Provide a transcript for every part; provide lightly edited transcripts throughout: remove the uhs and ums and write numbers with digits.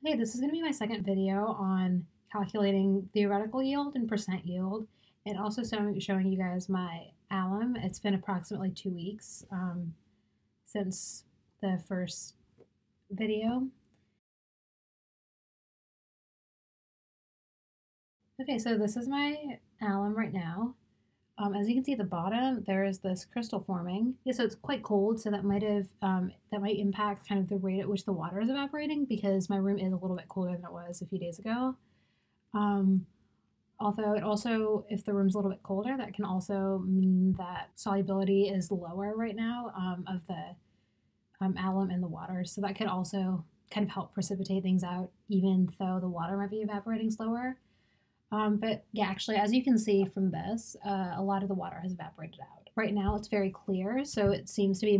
Okay, this is going to be my second video on calculating theoretical yield and percent yield, and also showing you guys my alum. It's been approximately 2 weeks since the first video. Okay, so this is my alum right now. As you can see at the bottom, there is this crystal forming. Yeah, so it's quite cold, so that might impact kind of the rate at which the water is evaporating, because my room is a little bit colder than it was a few days ago. Um, Although it also, if the room's a little bit colder, that can also mean that solubility is lower right now of the alum in the water. So that could also kind of help precipitate things out, even though the water might be evaporating slower. But yeah, actually, as you can see from this, a lot of the water has evaporated out. Right now, it's very clear, so it seems to be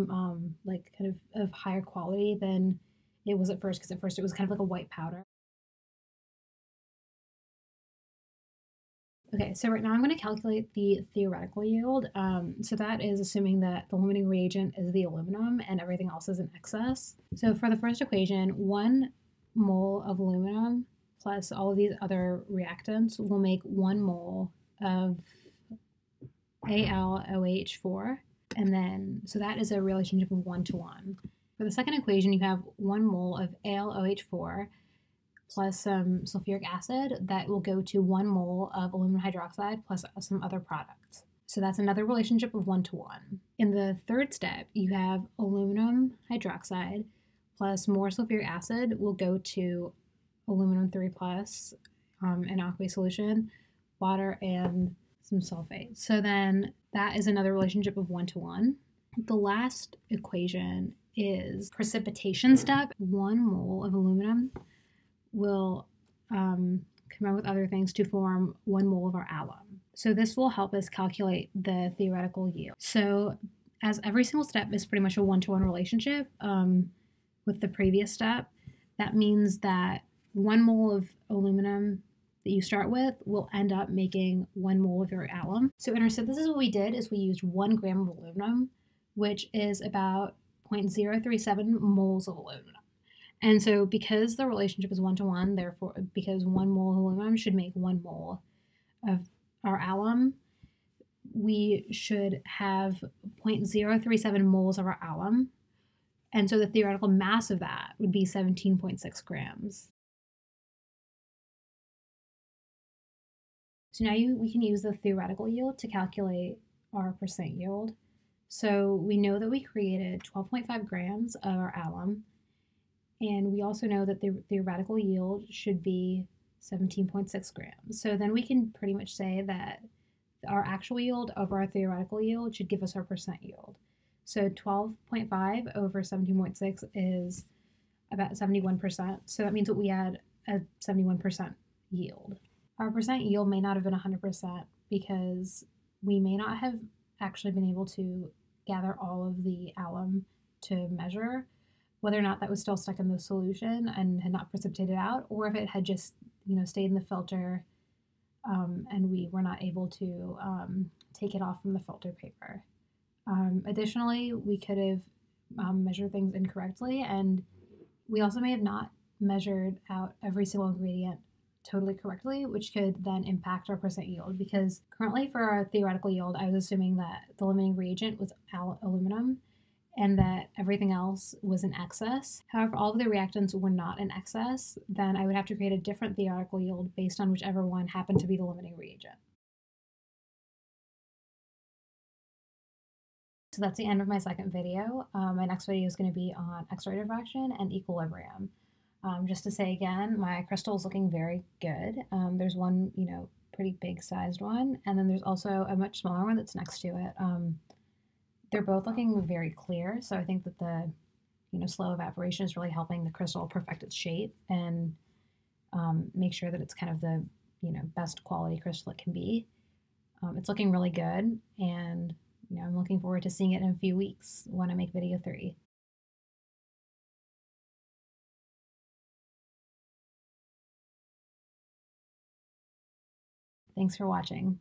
like kind of higher quality than it was at first, because at first it was kind of like a white powder. Okay, so right now I'm going to calculate the theoretical yield. So that is assuming that the limiting reagent is the aluminum and everything else is in excess. So for the first equation, 1 mole of aluminum plus all of these other reactants will make 1 mole of AlOH4. And then, so that is a relationship of 1 to 1. For the second equation, you have 1 mole of AlOH4 plus some sulfuric acid that will go to 1 mole of aluminum hydroxide plus some other products. So that's another relationship of 1 to 1. In the third step, you have aluminum hydroxide plus more sulfuric acid will go to aluminum 3 plus an aqueous solution, water, and some sulfate. So then that is another relationship of 1 to 1. The last equation is precipitation step. 1 mole of aluminum will come out with other things to form 1 mole of our alum. So this will help us calculate the theoretical yield. So as every single step is pretty much a 1-to-1 relationship with the previous step, that means that 1 mole of aluminum that you start with will end up making 1 mole of your alum. So in our synthesis, what we did is we used 1 gram of aluminum, which is about 0.037 moles of aluminum. And so because the relationship is 1 to 1, therefore, because 1 mole of aluminum should make 1 mole of our alum, we should have 0.037 moles of our alum. And so the theoretical mass of that would be 17.6 grams. So now we can use the theoretical yield to calculate our percent yield. So we know that we created 12.5 grams of our alum, and we also know that the theoretical yield should be 17.6 grams. So then we can pretty much say that our actual yield over our theoretical yield should give us our percent yield. So 12.5 over 17.6 is about 71%. So that means that we had a 71% yield. Our percent yield may not have been 100% because we may not have actually been able to gather all of the alum to measure whether or not that was still stuck in the solution and had not precipitated out, or if it had just stayed in the filter and we were not able to take it off from the filter paper. Additionally, we could have measured things incorrectly, and we also may have not measured out every single ingredient totally correctly, which could then impact our percent yield, because currently for our theoretical yield, I was assuming that the limiting reagent was aluminum and that everything else was in excess. However, all of the reactants were not in excess, then I would have to create a different theoretical yield based on whichever one happened to be the limiting reagent. So that's the end of my second video. My next video is going to be on X-ray diffraction and equilibrium. Just to say again, my crystal is looking very good. There's one, pretty big sized one, and then there's also a much smaller one that's next to it. They're both looking very clear, so I think that the slow evaporation is really helping the crystal perfect its shape and make sure that it's kind of the best quality crystal it can be. It's looking really good, and I'm looking forward to seeing it in a few weeks when I make video 3. Thanks for watching.